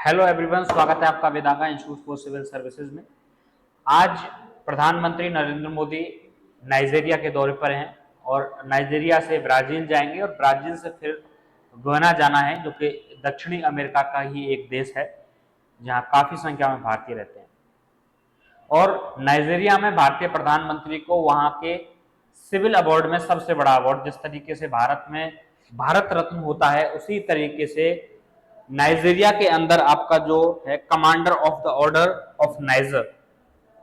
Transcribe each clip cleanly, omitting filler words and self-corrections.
Hello everyone, स्वागत है आपका वेदांगा इंस्टीट्यूट फॉर सिविल सर्विसेज में। आज प्रधानमंत्री नरेंद्र मोदी नाइजीरिया के दौरे पर हैं और नाइजीरिया से ब्राजील जाएंगे और ब्राजील से फिर गुयाना जाना है, जो कि दक्षिणी अमेरिका का ही एक देश है जहां काफी संख्या में भारतीय रहते हैं। और नाइजीरिया में भारतीय प्रधानमंत्री को वहां के सिविल अवार्ड में सबसे बड़ा अवार्ड, जिस तरीके से भारत में भारत रत्न होता है, उसी तरीके से नाइजीरिया के अंदर आपका जो है commander of the order of niger,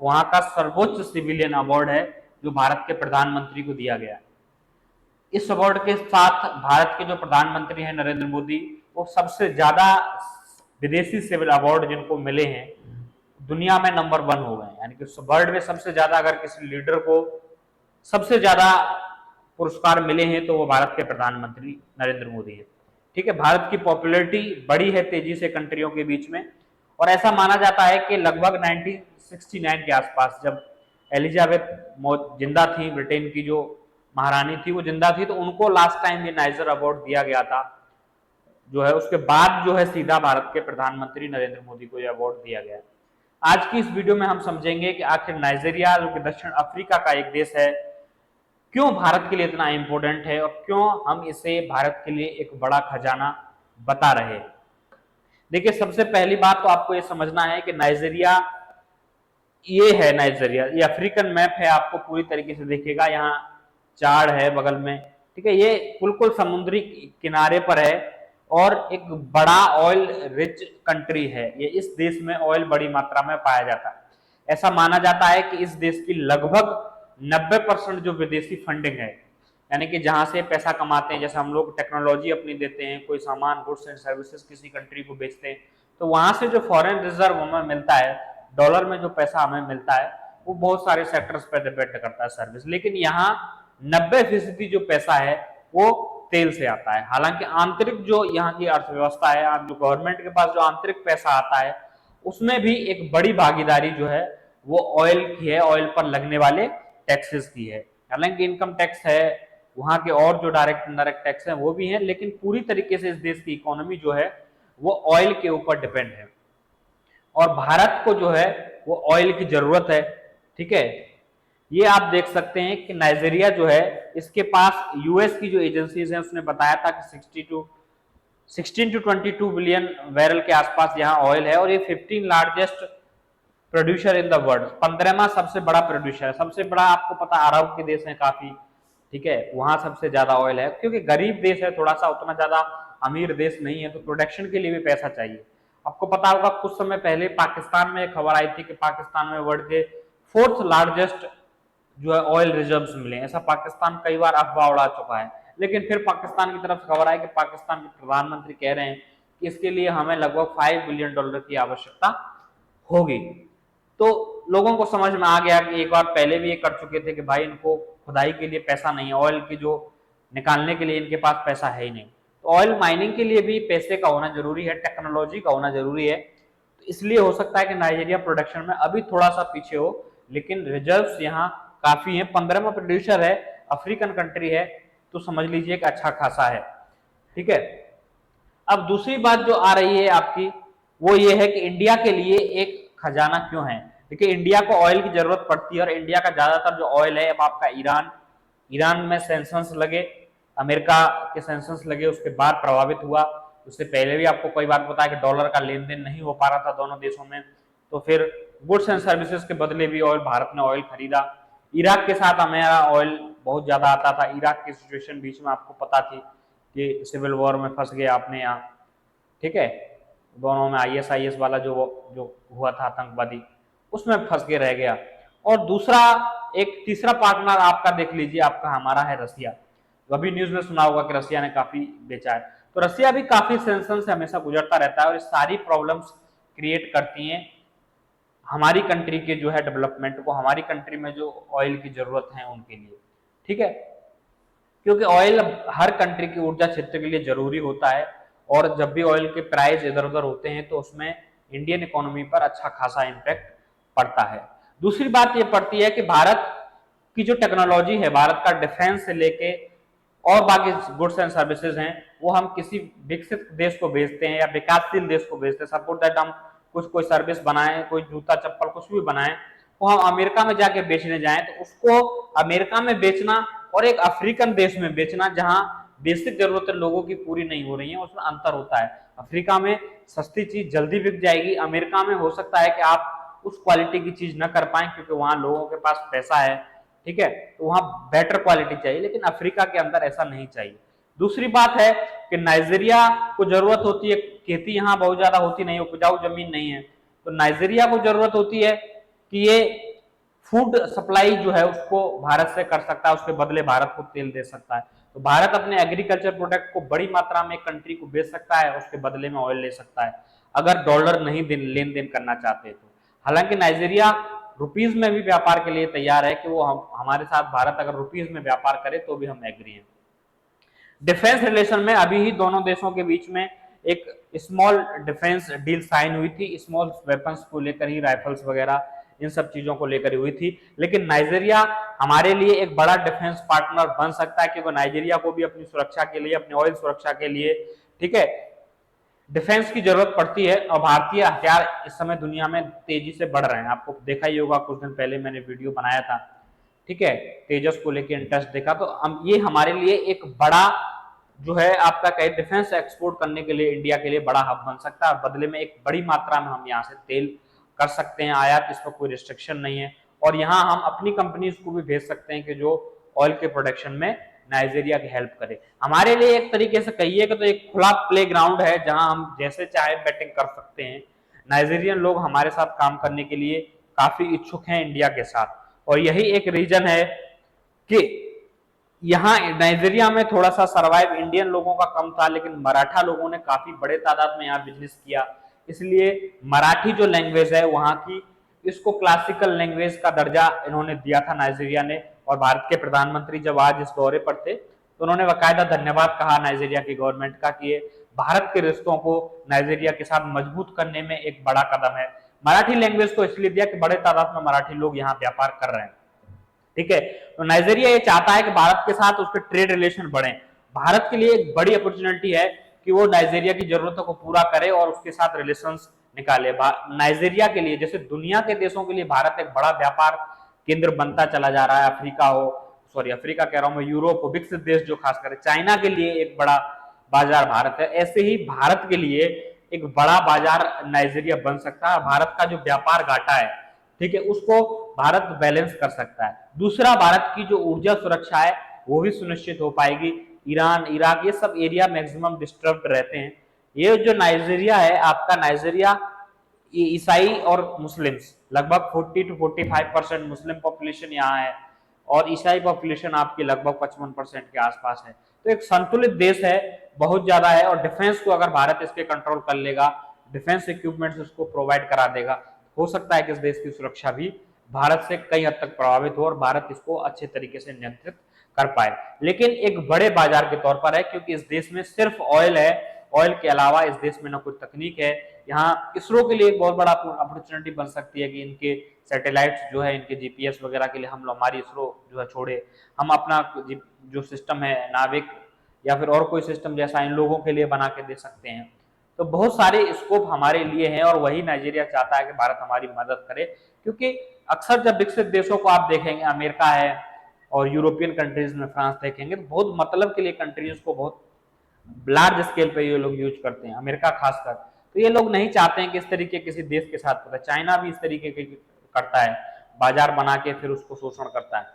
वहां का सर्वोच्च सिविलियन अवार्ड है जो भारत के प्रधानमंत्री को दिया गया है। इस अवार्ड के साथ भारत के जो प्रधानमंत्री हैं नरेंद्र मोदी, वो सबसे ज्यादा विदेशी सिविल अवार्ड जिनको मिले हैं दुनिया में नंबर 1 हो गए। यानी कि वर्ल्ड में सबसे ज्यादा अगर किसी लीडर को सबसे ज्यादा पुरस्कार मिले हैं तो वो भारत के प्रधानमंत्री नरेंद्र मोदी है। ठीक है, भारत की पॉपुलैरिटी बढ़ी है तेजी से कंट्रियों के बीच में, और ऐसा माना जाता है कि लगभग 1969 के आसपास जब एलिजाबेथ जिंदा थी, ब्रिटेन की जो महारानी थी वो जिंदा थी, तो उनको लास्ट टाइम ये नाइजर अवार्ड दिया गया था जो है। उसके बाद जो है सीधा भारत के प्रधानमंत्री नरेंद्र मोदी को यह अवार्ड दिया गया। आज की इस वीडियो में हम समझेंगे कि आखिर नाइजीरिया जो कि दक्षिण अफ्रीका का एक देश है, क्यों भारत के लिए इतना इंपॉर्टेंट है और क्यों हम इसे भारत के लिए एक बड़ा खजाना बता रहे हैं। देखिए, सबसे पहली बात तो आपको यह समझना है कि नाइजीरिया, ये है नाइजीरिया, ये अफ्रीकन मैप है, आपको पूरी तरीके से देखिएगा, यहाँ चार्ट है बगल में। ठीक है, ये बिल्कुल समुद्री किनारे पर है और एक बड़ा ऑयल रिच कंट्री है। ये इस देश में ऑयल बड़ी मात्रा में पाया जाता है। ऐसा माना जाता है कि इस देश की लगभग 90% जो विदेशी फंडिंग है, यानी कि जहां से पैसा कमाते हैं, जैसे हम लोग टेक्नोलॉजी अपनी देते हैं, कोई सामान गुड्स एंड सर्विसेज किसी कंट्री को बेचते हैं, तो वहां से जो फॉरेन रिजर्व हमें मिलता है, डॉलर में जो पैसा हमें मिलता है, वो बहुत सारे सेक्टर्स पर डिपेंड करता है, सर्विस। लेकिन यहाँ 90% जो पैसा है वो तेल से आता है। हालांकि आंतरिक जो यहाँ की अर्थव्यवस्था है, जो गवर्नमेंट के पास जो आंतरिक पैसा आता है, उसमें भी एक बड़ी भागीदारी जो है वो ऑयल की है, ऑयल पर लगने वाले टैक्सेस की है। हालांकि इनकम टैक्स है, वहां के और जो डायरेक्ट इनडायरेक्ट टैक्स हैं वो भी हैं, लेकिन पूरी तरीके से इस देश की इकोनॉमी जो है वो ऑयल के ऊपर डिपेंड है और भारत को जो है वो ऑयल की जरूरत है। ठीक है, ये आप देख सकते हैं कि नाइजीरिया जो है, इसके पास यूएस की जो एजेंसीज हैं उसने बताया था कि 16 टू 22 बिलियन बैरल के आसपास यहाँ ऑयल है, और ये 15 largest producer in the world, 15वां सबसे बड़ा प्रोड्यूसर है। सबसे बड़ा आपको पता अरब के देश है काफी, ठीक है, वहां सबसे ज्यादा ऑयल है, क्योंकि गरीब देश है थोड़ा सा, उतना ज्यादा अमीर देश नहीं है, तो प्रोडक्शन के लिए भी पैसा चाहिए। आपको पता होगा कुछ समय पहले पाकिस्तान में एक खबर आई थी कि पाकिस्तान में वर्ल्ड के 4th लार्जेस्ट जो है ऑयल रिजर्व्स मिले। ऐसा पाकिस्तान कई बार अफवाह उड़ा चुका है, लेकिन फिर पाकिस्तान की तरफ से खबर आई कि पाकिस्तान के प्रधानमंत्री कह रहे हैं कि इसके लिए हमें लगभग $5 बिलियन की आवश्यकता होगी। तो लोगों को समझ में आ गया कि एक बार पहले भी ये कर चुके थे कि भाई इनको खुदाई के लिए पैसा नहीं है, ऑयल की जो निकालने के लिए इनके पास पैसा है ही नहीं। तो ऑयल माइनिंग के लिए भी पैसे का होना जरूरी है, टेक्नोलॉजी का होना जरूरी है। तो इसलिए हो सकता है कि नाइजीरिया प्रोडक्शन में अभी थोड़ा सा पीछे हो, लेकिन रिजर्व्स यहाँ काफी है। 15वां प्रोड्यूसर है, अफ्रीकन कंट्री है, तो समझ लीजिए कि अच्छा खासा है। ठीक है, अब दूसरी बात जो आ रही है आपकी, वो ये है कि इंडिया के लिए एक खजाना क्यों है। देखिए, इंडिया को ऑयल की जरूरत पड़ती है और इंडिया का ज्यादातर जो ऑयल है, अब आपका ईरान में सैंक्शंस लगे, अमेरिका के सैंक्शंस लगे, उसके बाद प्रभावित हुआ। उससे पहले भी आपको कोई बात पता है कि डॉलर का लेन देन नहीं हो पा रहा था दोनों देशों में, तो फिर गुड्स एंड सर्विसेज के बदले भी ऑयल, भारत ने ऑयल खरीदा। इराक के साथ हमारा ऑयल बहुत ज्यादा आता था। इराक की सिचुएशन बीच में आपको पता थी कि सिविल वॉर में फंस गए आपने यहाँ। ठीक है, दोनों में ISIS वाला जो हुआ था आतंकवादी, उसमें फंस के रह गया। और दूसरा एक तीसरा पार्टनर आपका देख लीजिए, आपका हमारा है रसिया। अभी न्यूज में सुना होगा कि रसिया ने काफी बेचा है, तो रसिया भी काफी सेंक्शन से हमेशा गुजरता रहता है और ये सारी प्रॉब्लम्स क्रिएट करती हैं हमारी कंट्री के जो है डेवलपमेंट को, हमारी कंट्री में जो ऑयल की जरूरत है उनके लिए। ठीक है, क्योंकि ऑयल हर कंट्री की ऊर्जा क्षेत्र के लिए जरूरी होता है, और जब भी ऑयल के प्राइस इधर उधर होते हैं तो उसमें इंडियन इकोनॉमी पर अच्छा खासा इम्पैक्ट पड़ता है। दूसरी बात ये पड़ती है कि भारत की जो टेक्नोलॉजी है, भारत का डिफेंस से लेके और बाकी गुड्स एंड सर्विसेज हैं वो हम किसी विकसित देश को भेजते हैं या विकासशील देश को भेजते हैं। सपोज दैट हम कोई सर्विस बनाएं, कोई जूता चप्पल कुछ भी बनाएं, वो हम अमेरिका में जाके बेचने जाएं तो उसको अमेरिका में बेचना और एक अफ्रीकन देश में बेचना जहां बेसिक जरूरतें लोगों की पूरी नहीं हो रही है, उसमें अंतर होता है। अफ्रीका में सस्ती चीज जल्दी बिक जाएगी, अमेरिका में हो सकता है कि आप उस क्वालिटी की चीज न कर पाए क्योंकि वहां लोगों के पास पैसा है, ठीक है, तो वहां बेटर क्वालिटी चाहिए, लेकिन अफ्रीका के अंदर ऐसा नहीं चाहिए। दूसरी बात है कि नाइजीरिया को जरूरत होती है, खेती यहाँ बहुत ज्यादा होती नहीं, उपजाऊ जमीन नहीं है, तो नाइजीरिया को जरूरत होती है कि ये फूड सप्लाई जो है उसको भारत से कर सकता है, उसके बदले भारत को तेल दे सकता है। तो भारत अपने एग्रीकल्चर प्रोडक्ट को बड़ी मात्रा में कंट्री को बेच सकता है, उसके बदले में ऑयल ले सकता है, अगर डॉलर नहीं लेन देन करना चाहते तो। हालांकि नाइजीरिया रुपीज में भी व्यापार के लिए तैयार है कि वो हमारे साथ भारत अगर रुपीज में व्यापार करे तो भी हम एग्री हैं। डिफेंस रिलेशन में अभी ही दोनों देशों के बीच में एक स्मॉल डिफेंस डील साइन हुई थी, स्मॉल वेपन्स को लेकर ही, राइफल्स वगैरह इन सब चीजों को लेकर हुई थी। लेकिन नाइजीरिया हमारे लिए एक बड़ा डिफेंस पार्टनर बन सकता है क्योंकि नाइजीरिया को भी अपनी सुरक्षा के लिए, अपनी ऑयल सुरक्षा के लिए, ठीक है, डिफेंस की जरूरत पड़ती है और भारतीय हथियार इस समय दुनिया में तेजी से बढ़ रहे हैं। आपको देखा ही होगा, कुछ दिन पहले मैंने वीडियो बनाया था, ठीक है, तेजस को लेकर इंटरेस्ट देखा, तो हम ये हमारे लिए एक बड़ा जो है आपका कहे डिफेंस एक्सपोर्ट करने के लिए इंडिया के लिए बड़ा हब बन सकता है। बदले में एक बड़ी मात्रा में हम यहाँ से तेल कर सकते हैं आयात, इस पर कोई रिस्ट्रिक्शन नहीं है, और यहाँ हम अपनी कंपनीज को भी भेज सकते हैं कि जो ऑयल के प्रोडक्शन में नाइजीरिया की हेल्प करे। हमारे लिए एक तरीके से कहिएगा तो एक खुला प्ले ग्राउंड है जहां हम जैसे चाहे बैटिंग कर सकते हैं। नाइजीरियन लोग हमारे साथ काम करने के लिए काफी इच्छुक हैं इंडिया के साथ, और यही एक रीजन है कि यहाँ नाइजीरिया में थोड़ा सा सर्वाइव इंडियन लोगों का कम था, लेकिन मराठा लोगों ने काफी बड़े तादाद में यहाँ बिजनेस किया, इसलिए मराठी जो लैंग्वेज है वहां की, इसको क्लासिकल लैंग्वेज का दर्जा इन्होंने दिया था नाइजीरिया ने। और भारत के प्रधानमंत्री जब आज इस दौरे पर थे तो उन्होंने बाकायदा धन्यवाद कहा नाइजीरिया की गवर्नमेंट का कि ये भारत के रिश्तों को नाइजीरिया के साथ मजबूत करने में एक बड़ा कदम है। मराठी लैंग्वेज को इसलिए दिया कि बड़े तादाद में मराठी लोग यहाँ व्यापार कर रहे हैं, ठीक है। तो नाइजीरिया ये चाहता है कि भारत के साथ उसके ट्रेड रिलेशन बढ़े। भारत के लिए एक बड़ी अपॉर्चुनिटी है कि वो नाइजीरिया की जरूरतों को पूरा करे और उसके साथ रिलेशंस निकाले। नाइजीरिया के लिए, जैसे दुनिया के देशों के लिए भारत एक बड़ा व्यापार केंद्र बनता चला जा रहा है, अफ्रीका हो, सॉरी अफ्रीका कह रहा हूं मैं, यूरोप हो, विकसित देश जो खासकर चाइना के लिए एक बड़ा बाजार भारत है, ऐसे ही भारत के लिए एक बड़ा बाजार नाइजीरिया बन सकता है। भारत का जो व्यापार घाटा है, ठीक है, उसको भारत बैलेंस कर सकता है। दूसरा, भारत की जो ऊर्जा सुरक्षा है वो भी सुनिश्चित हो पाएगी। ईरान, इराक, ये सब एरिया मैक्सिमम डिस्टर्ब रहते हैं। ये जो नाइजीरिया है आपका, नाइजीरिया ईसाई और मुस्लिम्स लगभग 40 to 45% मुस्लिम पॉपुलेशन यहाँ है और ईसाई पॉपुलेशन आपकी लगभग 55% के आसपास है। तो एक संतुलित देश है, बहुत ज्यादा है, और डिफेंस को अगर भारत इसके कंट्रोल कर लेगा, डिफेंस इक्विपमेंट्स उसको प्रोवाइड करा देगा, हो सकता है कि इस देश की सुरक्षा भी भारत से कई हद तक प्रभावित हो और भारत इसको अच्छे तरीके से नियंत्रित कर पाए। लेकिन एक बड़े बाजार के तौर पर है क्योंकि इस देश में सिर्फ ऑयल है, ऑयल के अलावा इस देश में न कोई तकनीक है। यहाँ इसरो के लिए एक बहुत बड़ा अपॉर्चुनिटी बन सकती है कि इनके सैटेलाइट्स जो है, इनके जीपीएस वगैरह के लिए हम हमारी इसरो जो है छोड़े, हम अपना जो सिस्टम है नाविक या फिर और कोई सिस्टम जैसा इन लोगों के लिए बना के दे सकते हैं। तो बहुत सारे स्कोप हमारे लिए हैं और वही नाइजीरिया चाहता है कि भारत हमारी मदद करे, क्योंकि अक्सर जब विकसित देशों को आप देखेंगे, अमेरिका है और यूरोपियन कंट्रीज में फ्रांस देखेंगे, तो बहुत मतलब के लिए कंट्रीज को बहुत लार्ज स्केल पे ये लोग यूज करते हैं, अमेरिका खासकर। तो ये लोग नहीं चाहते हैं कि इस तरीके किसी देश के साथ होता है। चाइना भी इस तरीके के करता है, बाजार बना के फिर उसको शोषण करता है।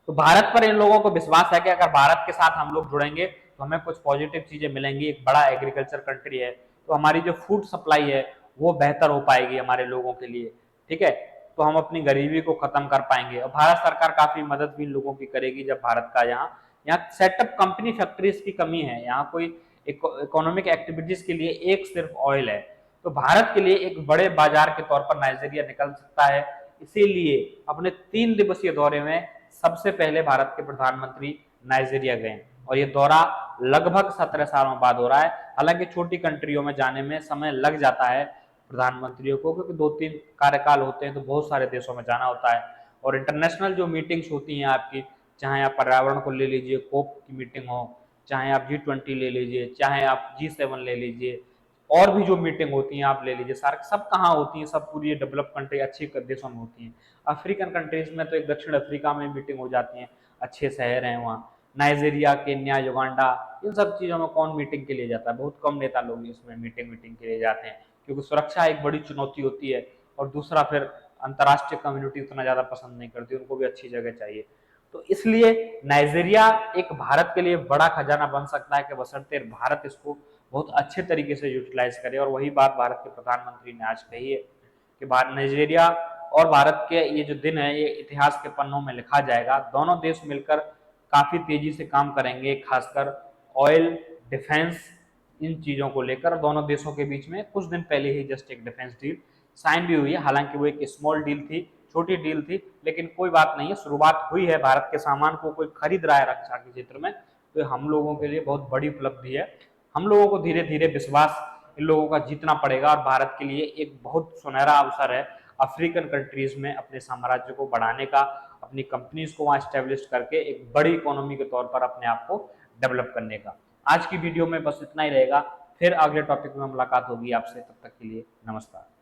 तो भारत पर इन लोगों को विश्वास है कि अगर भारत के साथ हम लोग जुड़ेंगे तो हमें कुछ पॉजिटिव चीजें मिलेंगी। एक बड़ा एग्रीकल्चर कंट्री है तो हमारी जो फूड सप्लाई है वो बेहतर हो पाएगी हमारे लोगों के लिए, ठीक है। तो हम अपनी गरीबी को खत्म कर पाएंगे और भारत सरकार काफी मदद भी लोगों की करेगी। जब भारत का यहाँ सेटअप कंपनी फैक्ट्रीज की कमी है, यहाँ कोई इकोनॉमिक एक्टिविटीज के लिए एक सिर्फ ऑयल है, तो भारत के लिए एक बड़े बाजार के तौर पर नाइजीरिया निकल सकता है। इसीलिए अपने 3 दिवसीय दौरे में सबसे पहले भारत के प्रधानमंत्री नाइजीरिया गए और ये दौरा लगभग 17 सालों बाद हो रहा है। हालांकि छोटी कंट्रियों में जाने में समय लग जाता है प्रधानमंत्रियों को, क्योंकि 2-3 कार्यकाल होते हैं तो बहुत सारे देशों में जाना होता है और इंटरनेशनल जो मीटिंग्स होती हैं आपकी, चाहे आप पर्यावरण को ले लीजिए, कोप की मीटिंग हो, चाहे आप G20 ले लीजिए, चाहे आप G7 ले लीजिए, और भी जो मीटिंग होती हैं आप ले लीजिए, सार्क सब कहाँ होती हैं, सब पूरी डेवलप कंट्री अच्छी देशों में होती हैं। अफ्रीकन कंट्रीज में तो एक दक्षिण अफ्रीका में मीटिंग हो जाती है, अच्छे शहर हैं वहाँ, नाइजीरिया, केन्या, युगांडा, इन सब चीज़ों में कौन मीटिंग के लिए जाता है? बहुत कम नेता लोग इसमें मीटिंग के लिए जाते हैं, क्योंकि सुरक्षा एक बड़ी चुनौती होती है, और दूसरा फिर अंतर्राष्ट्रीय कम्युनिटी उतना ज़्यादा पसंद नहीं करती, उनको भी अच्छी जगह चाहिए। तो इसलिए नाइजीरिया एक भारत के लिए बड़ा खजाना बन सकता है, कि बशर्ते भारत इसको बहुत अच्छे तरीके से यूटिलाइज करे। और वही बात भारत के प्रधानमंत्री ने आज कही है कि नाइजीरिया और भारत के ये जो दिन है, ये इतिहास के पन्नों में लिखा जाएगा। दोनों देश मिलकर काफी तेजी से काम करेंगे, खासकर ऑयल, डिफेंस, इन चीजों को लेकर। दोनों देशों के बीच में कुछ दिन पहले ही जस्ट एक डिफेंस डील साइन भी हुई है, हालांकि वो एक स्मॉल डील थी, छोटी डील थी, लेकिन कोई बात नहीं है, शुरुआत हुई है। भारत के सामान को कोई खरीद रहा है रक्षा के क्षेत्र में, तो हम लोगों के लिए बहुत बड़ी उपलब्धि है। हम लोगों को धीरे धीरे विश्वास इन लोगों का जीतना पड़ेगा, और भारत के लिए एक बहुत सुनहरा अवसर है अफ्रीकन कंट्रीज में अपने साम्राज्य को बढ़ाने का, अपनी कंपनीज को वहां स्टैब्लिश करके एक बड़ी इकोनॉमी के तौर पर अपने आप को डेवलप करने का। आज की वीडियो में बस इतना ही रहेगा, फिर अगले टॉपिक में मुलाकात होगी आपसे, तब तक के लिए नमस्कार।